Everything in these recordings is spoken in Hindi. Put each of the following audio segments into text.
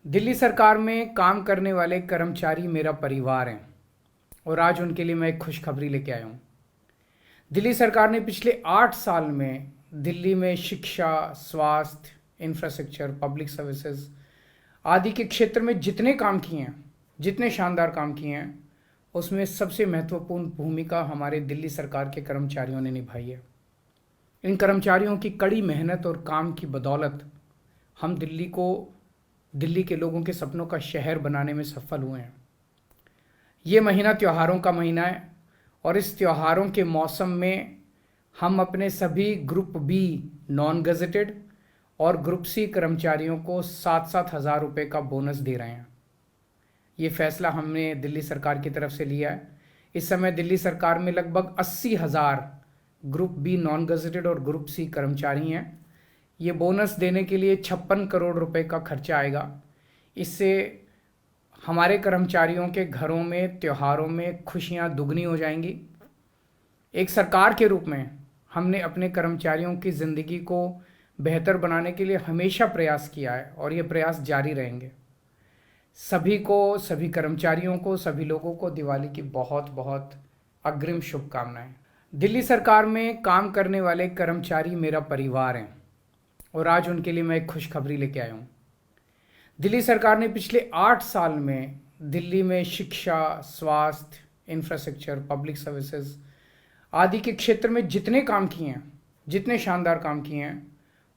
दिल्ली सरकार में काम करने वाले कर्मचारी मेरा परिवार हैं और आज उनके लिए मैं एक खुशखबरी लेके आया हूँ। दिल्ली सरकार ने पिछले 8 साल में दिल्ली में शिक्षा, स्वास्थ्य, इंफ्रास्ट्रक्चर, पब्लिक सर्विसेज आदि के क्षेत्र में जितने काम किए हैं, जितने शानदार काम किए हैं, उसमें सबसे महत्वपूर्ण भूमिका हमारे दिल्ली सरकार के कर्मचारियों ने निभाई है। इन कर्मचारियों की कड़ी मेहनत और काम की बदौलत हम दिल्ली के लोगों के सपनों का शहर बनाने में सफल हुए हैं। ये महीना त्योहारों का महीना है और इस त्योहारों के मौसम में हम अपने सभी ग्रुप बी नॉन गजेटेड और ग्रुप सी कर्मचारियों को 7-7 हज़ार रुपये का बोनस दे रहे हैं। ये फैसला हमने दिल्ली सरकार की तरफ से लिया है। इस समय दिल्ली सरकार में लगभग 80,000 ग्रुप बी नॉन गजेटेड और ग्रुप सी कर्मचारी हैं। ये बोनस देने के लिए 56 करोड़ रुपए का खर्चा आएगा। इससे हमारे कर्मचारियों के घरों में त्योहारों में खुशियां दुगनी हो जाएंगी। एक सरकार के रूप में हमने अपने कर्मचारियों की ज़िंदगी को बेहतर बनाने के लिए हमेशा प्रयास किया है और ये प्रयास जारी रहेंगे। सभी कर्मचारियों को, सभी लोगों को दिवाली की बहुत बहुत अग्रिम शुभकामनाएं। दिल्ली सरकार में काम करने वाले कर्मचारी मेरा परिवार हैं और आज उनके लिए मैं एक खुशखबरी लेके आया हूँ। दिल्ली सरकार ने पिछले 8 साल में दिल्ली में शिक्षा, स्वास्थ्य, इंफ्रास्ट्रक्चर, पब्लिक सर्विसेज आदि के क्षेत्र में जितने काम किए हैं, जितने शानदार काम किए हैं,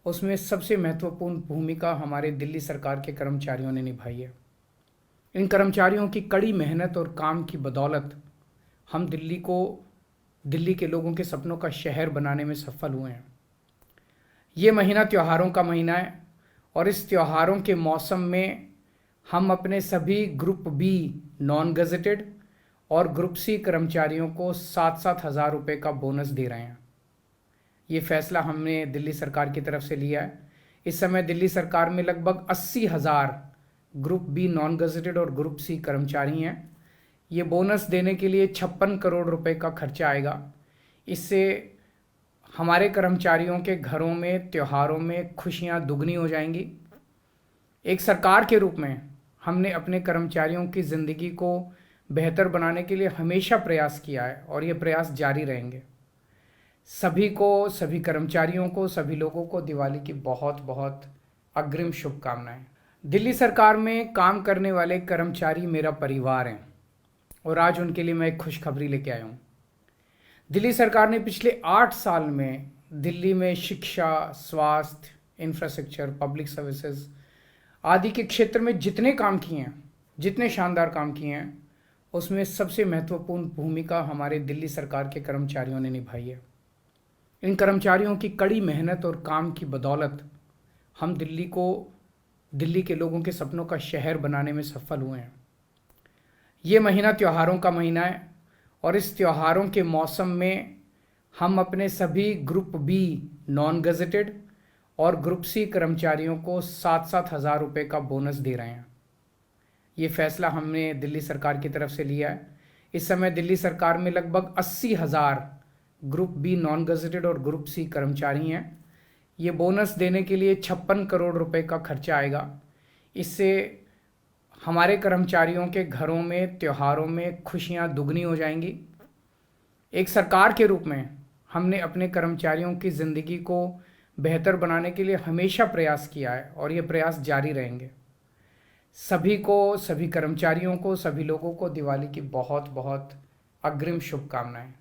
उसमें सबसे महत्वपूर्ण भूमिका हमारे दिल्ली सरकार के कर्मचारियों ने निभाई है। इन कर्मचारियों की कड़ी मेहनत और काम की बदौलत हम दिल्ली के लोगों के सपनों का शहर बनाने में सफल हुए हैं। ये महीना त्योहारों का महीना है और इस त्योहारों के मौसम में हम अपने सभी ग्रुप बी नॉन गजेटेड और ग्रुप सी कर्मचारियों को 7-7 हज़ार रुपये का बोनस दे रहे हैं। ये फैसला हमने दिल्ली सरकार की तरफ से लिया है। इस समय दिल्ली सरकार में लगभग 80,000 ग्रुप बी नॉन गजेटेड और ग्रुप सी कर्मचारी हैं। ये बोनस देने के लिए 56 करोड़ रुपए का खर्चा आएगा। इससे हमारे कर्मचारियों के घरों में त्योहारों में खुशियां दुगनी हो जाएंगी। एक सरकार के रूप में हमने अपने कर्मचारियों की ज़िंदगी को बेहतर बनाने के लिए हमेशा प्रयास किया है और ये प्रयास जारी रहेंगे। सभी कर्मचारियों को, सभी लोगों को दिवाली की बहुत बहुत अग्रिम शुभकामनाएं। दिल्ली सरकार में काम करने वाले कर्मचारी मेरा परिवार हैं और आज उनके लिए मैं एक खुशखबरी लेके आया हूँ। दिल्ली सरकार ने पिछले 8 साल में दिल्ली में शिक्षा, स्वास्थ्य, इंफ्रास्ट्रक्चर, पब्लिक सर्विसेज आदि के क्षेत्र में जितने काम किए हैं, जितने शानदार काम किए हैं, उसमें सबसे महत्वपूर्ण भूमिका हमारे दिल्ली सरकार के कर्मचारियों ने निभाई है। इन कर्मचारियों की कड़ी मेहनत और काम की बदौलत हम दिल्ली के लोगों के सपनों का शहर बनाने में सफल हुए हैं। ये महीना त्योहारों का महीना है और इस त्योहारों के मौसम में हम अपने सभी ग्रुप बी नॉन गजेटेड और ग्रुप सी कर्मचारियों को 7-7 हज़ार रुपये का बोनस दे रहे हैं। ये फैसला हमने दिल्ली सरकार की तरफ से लिया है। इस समय दिल्ली सरकार में लगभग 80,000 ग्रुप बी नॉन गजेटेड और ग्रुप सी कर्मचारी हैं। ये बोनस देने के लिए 56 करोड़ रुपए का खर्चा आएगा। इससे हमारे कर्मचारियों के घरों में त्योहारों में खुशियां दुगनी हो जाएंगी। एक सरकार के रूप में हमने अपने कर्मचारियों की ज़िंदगी को बेहतर बनाने के लिए हमेशा प्रयास किया है और ये प्रयास जारी रहेंगे। सभी कर्मचारियों को, सभी लोगों को दिवाली की बहुत बहुत अग्रिम शुभकामनाएं।